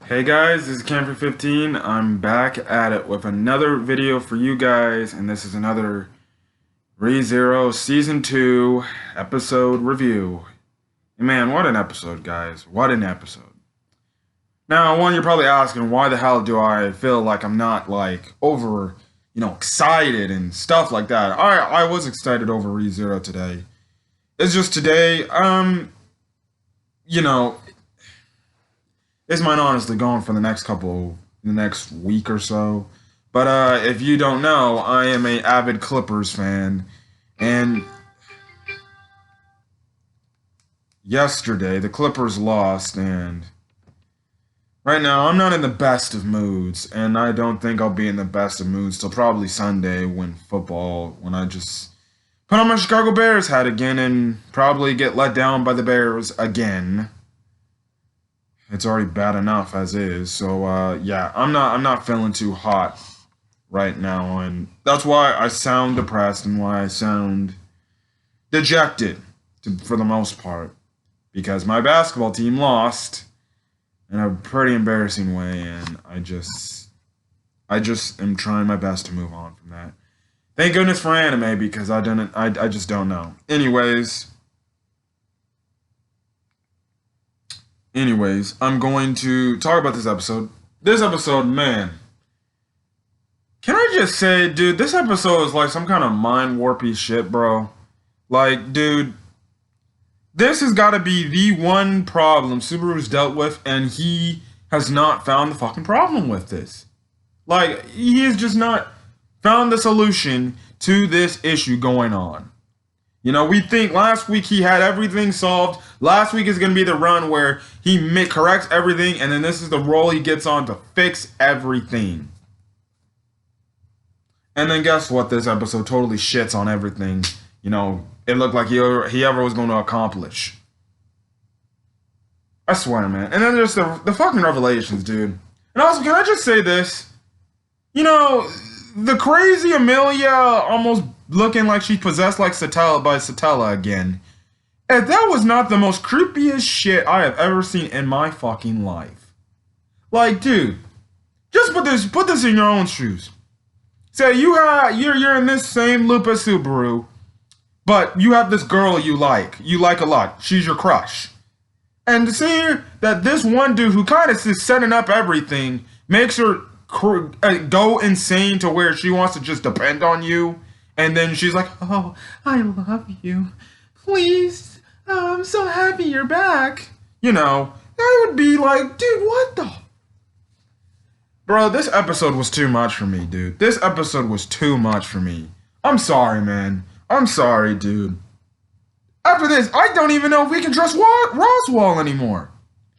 Hey guys, this is Camper15. I'm back at it with another video for you guys, and this is another ReZero Season 2 episode review. And man, what an episode, guys. What an episode. Now, one, you're probably asking, why the hell do I feel like I'm not, over, excited and stuff like that? I was excited over ReZero today. It's just today, you know, this might honestly go on for the next week or so. But if you don't know, I am a avid Clippers fan, and yesterday the Clippers lost, and right now I'm not in the best of moods, and I don't think I'll be in the best of moods till probably Sunday when I just put on my Chicago Bears hat again and probably get let down by the Bears again. It's already bad enough as is. So yeah, I'm not feeling too hot right now, and that's why I sound depressed and why I sound dejected for the most part, because my basketball team lost in a pretty embarrassing way, and I just am trying my best to move on from that. Thank goodness for anime, because I just don't know. Anyways, I'm going to talk about this episode. This episode, man. Can I just say, dude, this episode is like some kind of mind warpy shit, bro. Like, dude, this has got to be the one problem Subaru's dealt with, and he has not found the fucking problem with this. Like, he has just not found the solution to this issue going on. You know, we think last week he had everything solved. Last week is going to be the run where he corrects everything, and then this is the role he gets on to fix everything. And then guess what? This episode totally shits on everything, it looked like he ever was going to accomplish. I swear, man. And then there's the fucking revelations, dude. And also, can I just say this? The crazy Amelia almost looking like she's possessed by Satella again. And that was not the most creepiest shit I have ever seen in my fucking life. Like, dude, just put this in your own shoes. Say you're in this same loop as Subaru, but you have this girl you like a lot. She's your crush. And to see that this one dude who kind of is setting up everything makes her go insane to where she wants to just depend on you. And then she's like, oh, I love you. Please, I'm so happy you're back. I would be like, dude, what the? Bro, this episode was too much for me, dude. This episode was too much for me. I'm sorry, man. I'm sorry, dude. After this, I don't even know if we can trust Roswell anymore.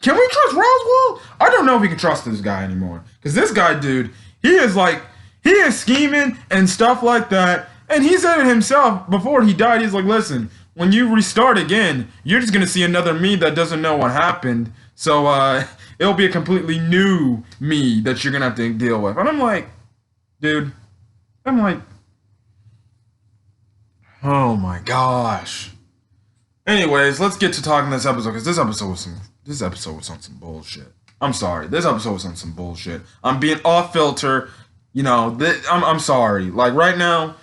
Can we trust Roswell? I don't know if we can trust this guy anymore. Because this guy, dude, he is scheming and stuff like that. And he said it himself before he died. He's like, listen, when you restart again, you're just going to see another me that doesn't know what happened. So it'll be a completely new me that you're going to have to deal with. And I'm like, dude, oh my gosh. Anyways, let's get to talking this episode, because this episode was on some bullshit. I'm sorry. This episode was on some bullshit. I'm being off filter. I'm sorry. Like, right now,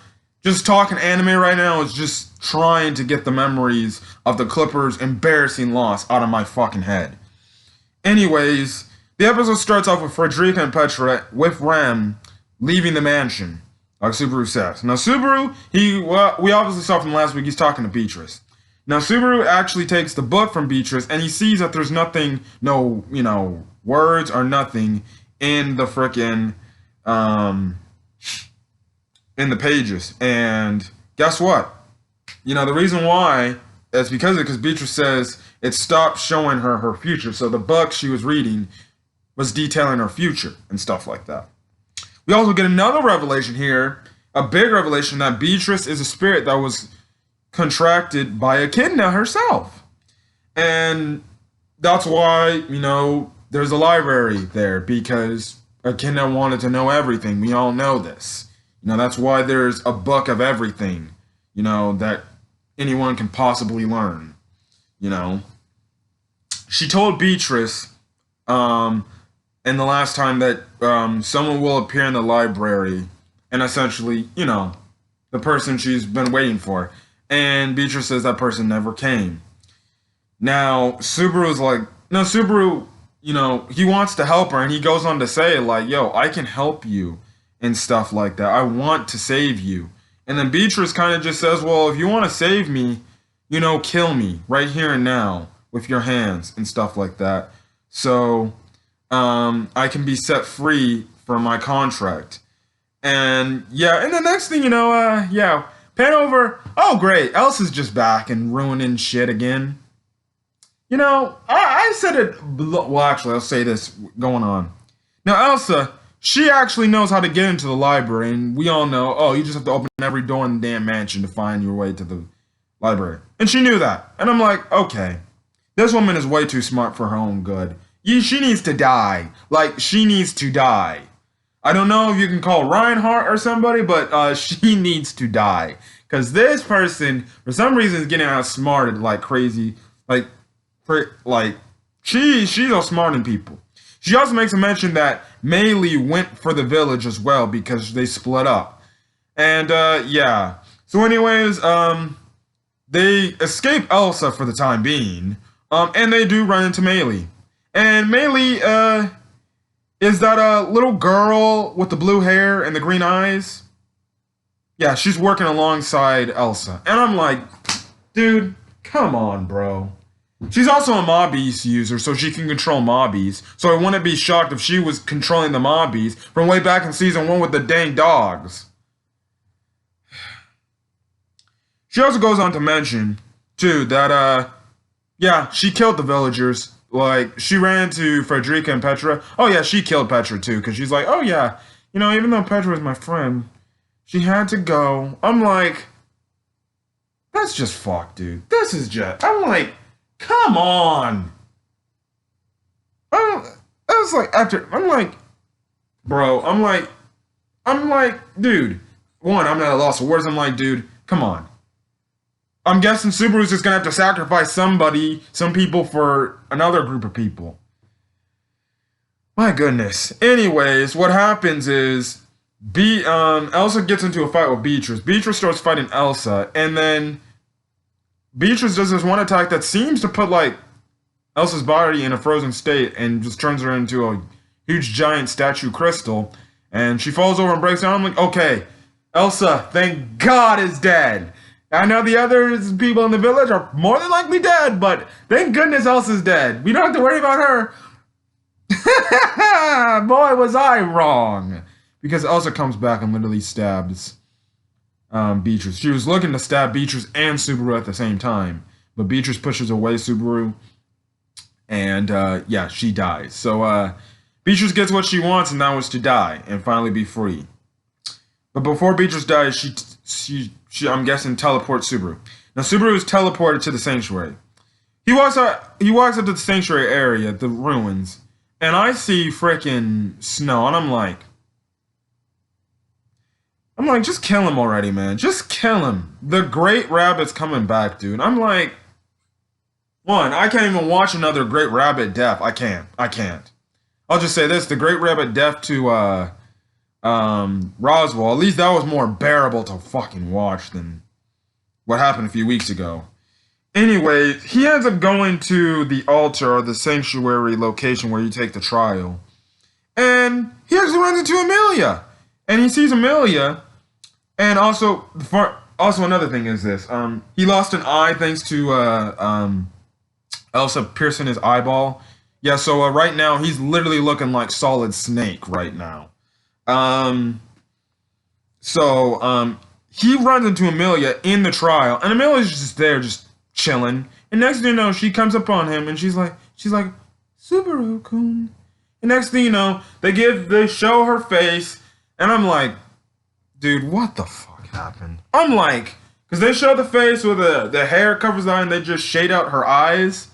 just talking anime right now is just trying to get the memories of the Clippers' embarrassing loss out of my fucking head. Anyways, the episode starts off with Frederica and Petra with Ram leaving the mansion, like Subaru says. Now, Subaru, we obviously saw from last week, he's talking to Beatrice. Now, Subaru actually takes the book from Beatrice, and he sees that there's nothing, no, words or nothing in the frickin', in the pages. And guess what? The reason why is because Beatrice says it stopped showing her future. So the book she was reading was detailing her future and stuff like that. We also get another revelation here, a big revelation, that Beatrice is a spirit that was contracted by Echidna herself. And that's why, there's a library there, because Echidna wanted to know everything. We all know this. That's why there's a book of everything, that anyone can possibly learn. She told Beatrice, and the last time that someone will appear in the library and essentially, the person she's been waiting for. And Beatrice says that person never came. Now, Subaru's like, no, Subaru, he wants to help her, and he goes on to say, like, yo, I can help you and stuff like that. I want to save you. And then Beatrice kind of just says, well, if you want to save me, kill me right here and now with your hands and stuff like that. So I can be set free from my contract. And the next thing pan over. Oh, great. Elsa's just back and ruining shit again. I said it. Well, actually, I'll say this going on. Now, Elsa, she actually knows how to get into the library, and we all know, you just have to open every door in the damn mansion to find your way to the library. And she knew that. And I'm like, okay, this woman is way too smart for her own good. She needs to die. Like, she needs to die. I don't know if you can call Reinhardt or somebody, but she needs to die. Because this person, for some reason, is getting outsmarted like crazy. She's outsmarting people. She also makes a mention that Amelia went for the village as well because they split up. And, So anyways, they escape Elsa for the time being. And they do run into Amelia. And Amelia, is that little girl with the blue hair and the green eyes? Yeah, she's working alongside Elsa. And I'm like, dude, come on, bro. She's also a Mobbies user, so she can control Mobbies. So I wouldn't be shocked if she was controlling the Mobbies from way back in season 1 with the dang dogs. She also goes on to mention, too, that, she killed the villagers. Like, she ran into Frederica and Petra. Oh, yeah, she killed Petra, too, because she's like, oh, yeah, even though Petra was my friend, she had to go. I'm like, that's just fucked, dude. This is just, I'm like, come on. I was like, bro, I'm like, dude, one, I'm at a loss of words. I'm like, dude, come on. I'm guessing Subaru's just gonna have to sacrifice some people for another group of people. My goodness. Anyways, what happens is Elsa gets into a fight with Beatrice. Beatrice starts fighting Elsa, and then Beatrice does this one attack that seems to put like Elsa's body in a frozen state and just turns her into a huge giant statue crystal, and she falls over and breaks down. I'm like, okay, Elsa, thank God, is dead. I know the other people in the village are more than likely dead, but thank goodness Elsa's dead. We don't have to worry about her. Boy, was I wrong. Because Elsa comes back and literally stabs Beatrice. She was looking to stab Beatrice and Subaru at the same time. But Beatrice pushes away Subaru. And, she dies. So, Beatrice gets what she wants, and that was to die and finally be free. But before Beatrice dies, she I'm guessing, teleports Subaru. Now, Subaru is teleported to the sanctuary. He walks up to the sanctuary area, the ruins, and I see freaking snow, and I'm like, just kill him already, man. Just kill him. The Great Rabbit's coming back, dude. I'm like, one, I can't even watch another Great Rabbit death. I can't. I'll just say this, the Great Rabbit death to, Roswell, at least that was more bearable to fucking watch than what happened a few weeks ago. Anyway, he ends up going to the altar or the sanctuary location where you take the trial. And he actually runs into Amelia. And he sees Amelia. And also another thing is this. He lost an eye thanks to Elsa piercing his eyeball. Yeah, so right now he's literally looking like Solid Snake right now. He runs into Amelia in the trial, and Amelia's just there, just chilling. And next thing you know, she comes up on him, and she's like, Subaru-kun. And next thing you know, they show her face, and I'm like, dude, what the fuck happened? I'm like, because they show the face where the hair covers the eye, and they just shade out her eyes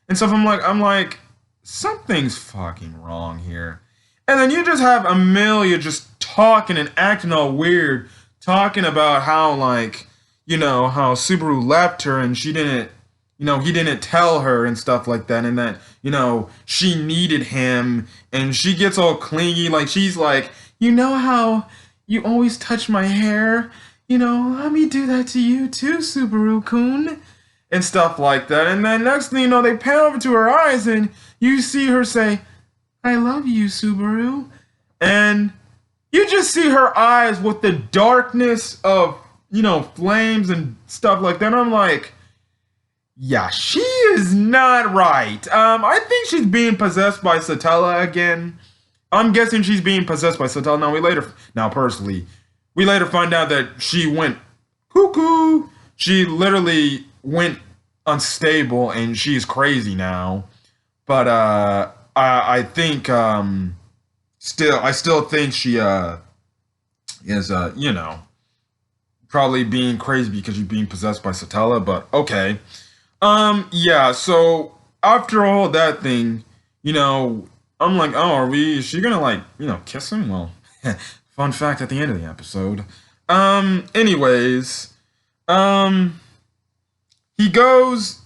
and stuff. I'm like, something's fucking wrong here. And then you just have Amelia just talking and acting all weird, talking about how, how Subaru left her and she didn't, he didn't tell her and stuff like that, and that, she needed him, and she gets all clingy, like she's like, you know how you always touch my hair? Let me do that to you too, Subaru-kun, and stuff like that. And then next thing you know, they pan over to her eyes, and you see her say, I love you, Subaru. And you just see her eyes with the darkness of, flames and stuff like that. And I'm like, yeah, she is not right. I think she's being possessed by Satella again. I'm guessing she's being possessed by Satella. Personally, we later find out that she went cuckoo. She literally went unstable and she's crazy now. But I think I still think she is probably being crazy because she's being possessed by Satella. But okay. Yeah, so after all that thing, I'm like, oh, is she gonna kiss him? Well, fun fact at the end of the episode. Anyways, he goes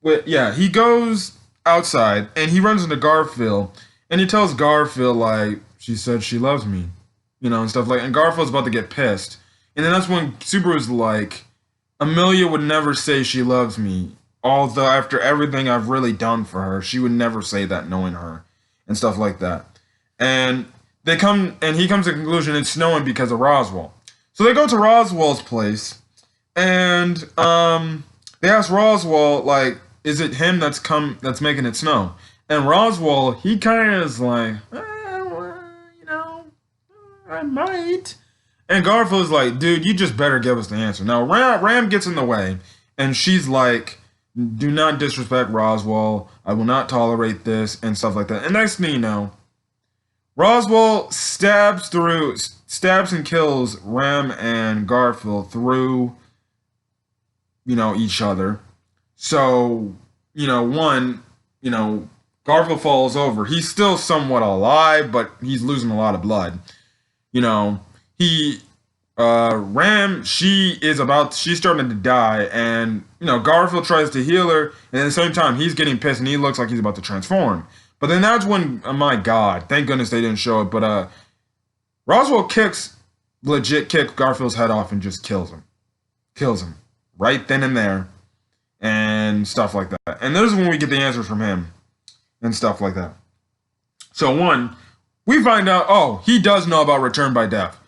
he goes outside and he runs into Garfield and he tells Garfield, like, she said she loves me, and stuff and Garfield's about to get pissed. And then that's when Subaru's like, Amelia would never say she loves me. Although after everything I've really done for her, she would never say that knowing her and stuff like that. And he comes to the conclusion it's snowing because of Roswell. So they go to Roswell's place and they ask Roswell, like, is it him that's making it snow? And Roswell, he kind of is like, I might. And Garfield's like, dude, you just better give us the answer. Now Ram gets in the way and she's like, do not disrespect Roswell. I will not tolerate this and stuff like that. And next thing you know, Roswell stabs and kills Ram and Garfield through, each other. So, Garfield falls over. He's still somewhat alive, but he's losing a lot of blood. Ram, she's starting to die, and Garfield tries to heal her, and at the same time he's getting pissed and he looks like he's about to transform. But then that's when, oh my god, thank goodness they didn't show it, but Roswell legit kicks Garfield's head off and just kills him right then and there and stuff like that. And this is when we get the answers from him and stuff like that. So one, we find out, oh, he does know about return by death.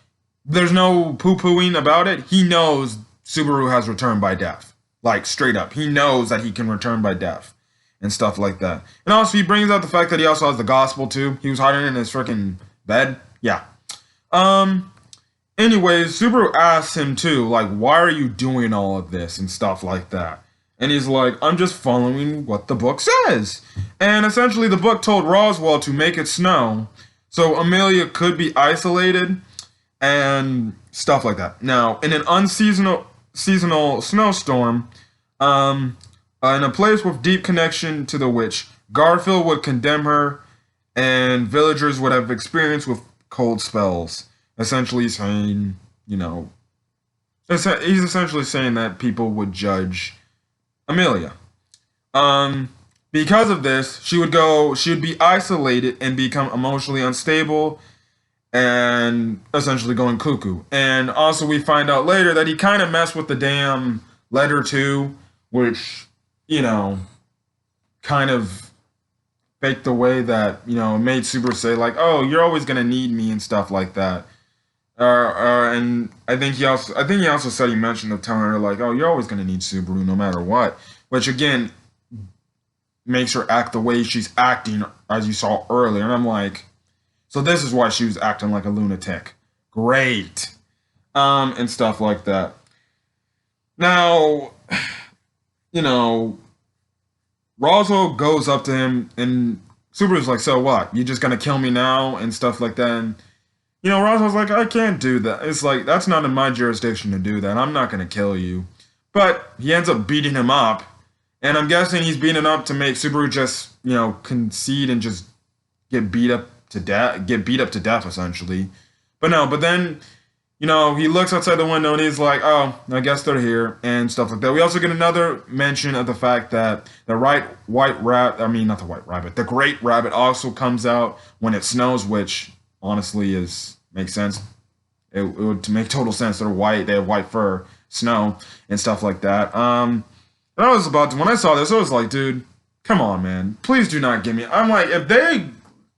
There's no poo-pooing about it. He knows Subaru has return by death. Like, straight up. He knows that he can return by death. And stuff like that. And also, he brings out the fact that he also has the gospel, too. He was hiding in his freaking bed. Yeah. Anyways, Subaru asks him, too, like, why are you doing all of this? And stuff like that. And he's like, I'm just following what the book says. And essentially, the book told Roswell to make it snow. So Amelia could be isolated. And stuff like that. Now, in an unseasonal snowstorm, in a place with deep connection to the witch, Garfield would condemn her, and villagers would have experience with cold spells. Essentially saying, he's essentially saying that people would judge Amelia. Because of this, she would be isolated and become emotionally unstable, and essentially going cuckoo. And also we find out later that he kind of messed with the damn letter too, which, kind of faked the way that, made Subaru say like, oh, you're always going to need me and stuff like that. And I think he also said he mentioned of telling her like, oh, you're always going to need Subaru no matter what, which again makes her act the way she's acting as you saw earlier. And I'm like, so this is why she was acting like a lunatic. Great. And stuff like that. Now, Roswell goes up to him and Subaru's like, so what? You just gonna kill me now? And stuff like that. And, Roswell's like, I can't do that. It's like, that's not in my jurisdiction to do that. I'm not gonna kill you. But he ends up beating him up. And I'm guessing he's beating him up to make Subaru just, concede and just get beat up to death essentially. But then he looks outside the window and he's like, oh, I guess they're here and stuff like that. We also get another mention of the fact that the great rabbit also comes out when it snows, which honestly makes sense. It would make total sense. They're white, they have white fur, snow, and stuff like that. And I was about to, when I saw this, I was like, dude, come on, man. Please do not give me. I'm like, if they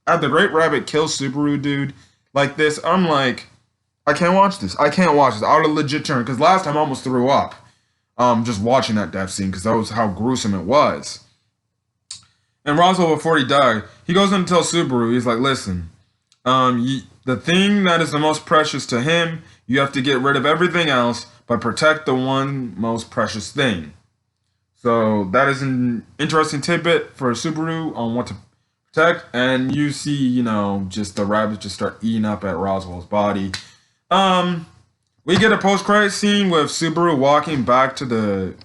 had the Great Rabbit kill Subaru, dude, like this, I'm like, I can't watch this. I can't watch this. I would have legit turned, because last time I almost threw up just watching that death scene, because that was how gruesome it was. And Roswell, before he died, he goes in to tell Subaru, he's like, listen, the thing that is the most precious to him, you have to get rid of everything else, but protect the one most precious thing. So that is an interesting tidbit for Subaru on what to protect. And you see, just the rabbits just start eating up at Roswell's body. We get a post-credit scene with Subaru walking back to the,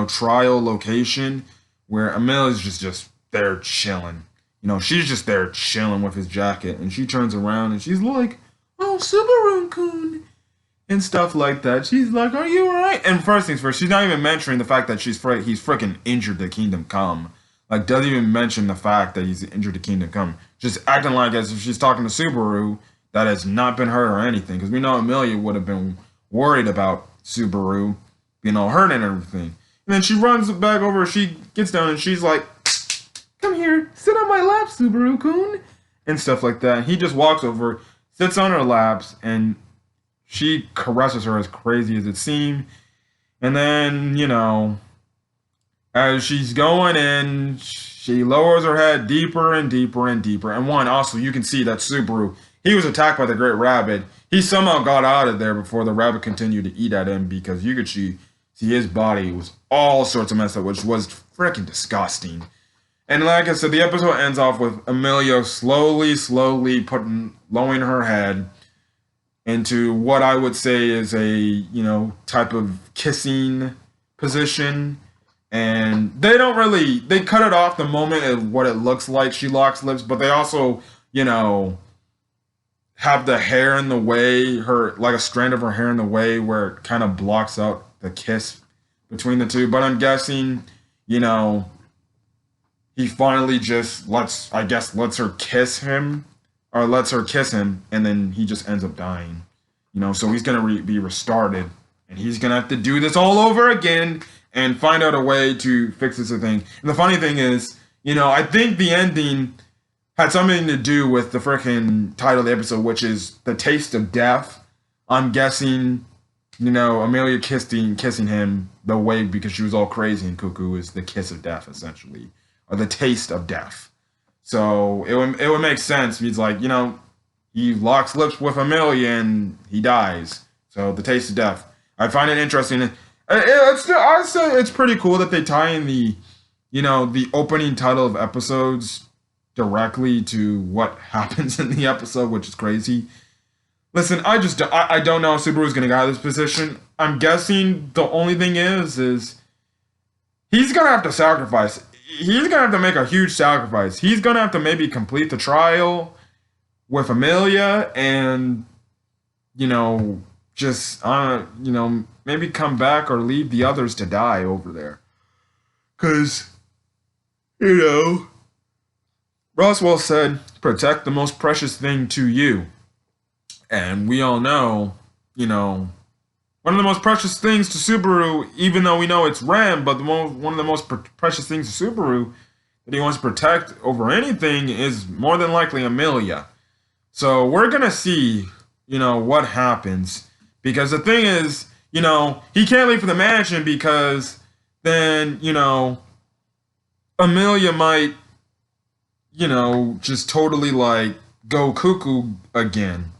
trial location where Amelia's just there chilling. She's just there chilling with his jacket, and she turns around and she's like, "Oh, Subaru-kun," and stuff like that. She's like, "Are you alright?" And first things first, she's not even mentioning the fact that he's freaking injured to Kingdom Come. Like, doesn't even mention the fact that he's injured to Kingdom Come. Just acting like as if she's talking to Subaru that has not been hurt or anything. Because we know Amelia would have been worried about Subaru being all hurt and everything. And then she runs back over, she gets down and she's like, "Come here, sit on my lap, Subaru-kun," and stuff like that. And he just walks over, sits on her laps, and she caresses her as crazy as it seemed. And then, as she's going in, she lowers her head deeper and deeper and deeper. And also, you can see that Subaru, he was attacked by the Great Rabbit. He somehow got out of there before the rabbit continued to eat at him, because you could see his body was all sorts of messed up, which was freaking disgusting. And like I said, the episode ends off with Amelia slowly lowering her head into what I would say is a, type of kissing position. And they cut it off the moment of what it looks like she locks lips, but they also, have the hair in the way, like a strand of her hair in the way where it kind of blocks out the kiss between the two. But I'm guessing, he finally just lets her kiss him, and then he just ends up dying. So he's going to be restarted, and he's going to have to do this all over again and find out a way to fix this thing. And the funny thing is, I think the ending had something to do with the freaking title of the episode, which is The Taste of Death. I'm guessing, Amelia kissing him the way, because she was all crazy and cuckoo, is the kiss of death, essentially. Or the taste of death. So it would make sense. He's like, he locks lips with Amelia and he dies. So the taste of death. I find it interesting. I'd say it's pretty cool that they tie in the opening title of episodes directly to what happens in the episode, which is crazy. Listen, I don't know if Subaru's going to get out of this position. I'm guessing the only thing is he's going to have to sacrifice. He's going to have to make a huge sacrifice. He's going to have to maybe complete the trial with Amelia and, maybe come back or leave the others to die over there. Because, Roswell said, protect the most precious thing to you. And we all know, one of the most precious things to Subaru, even though we know it's Ram, but one of the most precious things to Subaru that he wants to protect over anything is more than likely Amelia. So we're going to see, what happens. Because the thing is, he can't leave for the mansion, because then, Amelia might, just totally, go cuckoo again.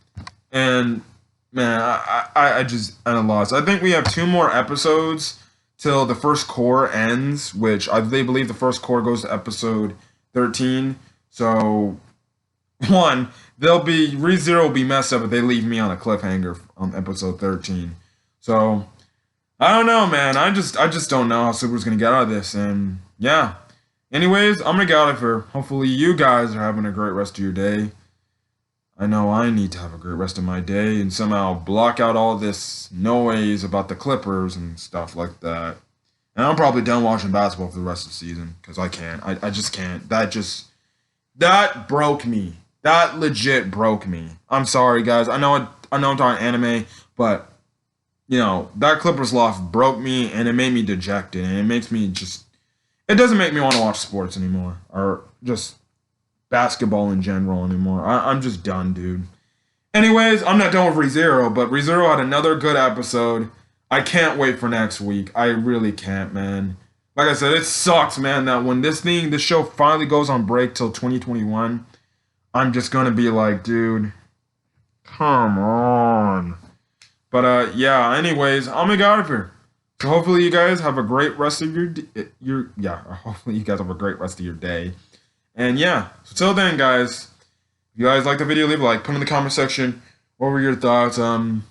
And man, I'm at a loss. I think we have 2 more episodes till the first core ends, which they believe the first core goes to episode 13. So, ReZero will be messed up if they leave me on a cliffhanger on episode 13. So, I don't know, man. I just don't know how Subaru's gonna get out of this. And yeah. Anyways, I'm gonna get out of here. Hopefully you guys are having a great rest of your day. I know I need to have a great rest of my day and somehow block out all this noise about the Clippers and stuff like that. And I'm probably done watching basketball for the rest of the season because I can't. I just can't. That broke me. That legit broke me. I'm sorry, guys. I know I'm talking anime, but that Clippers loss broke me and it made me dejected and it makes me just. It doesn't make me want to watch sports anymore or just basketball in general anymore. I'm just done, dude. Anyways, I'm not done with ReZero, but ReZero had another good episode. I can't wait for next week. I really can't, man. Like I said, it sucks, man, that when this show finally goes on break till 2021, I'm just gonna be like, dude, come on. But yeah. Anyways, I'm gonna get out of here. So hopefully you guys have a great rest of hopefully you guys have a great rest of your day. And yeah, so till then, guys, if you guys like the video, leave a like, put in the comment section what were your thoughts. What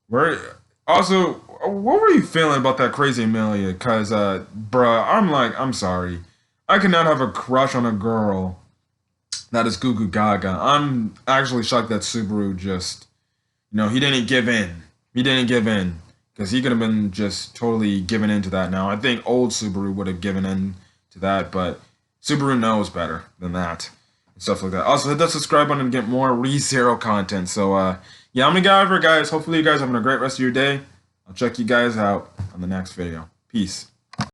were you feeling about that crazy Amelia? Cause bruh, I'm sorry. I cannot have a crush on a girl that is goo goo gaga. I'm actually shocked that Subaru just, he didn't give in. He didn't give in. Because he could have been just totally given into that now. I think old Subaru would have given in to that, but Subaru knows better than that. And stuff like that. Also, hit that subscribe button to get more ReZero content. So, yeah, I'm going to get out of here, guys. Hopefully you guys are having a great rest of your day. I'll check you guys out on the next video. Peace.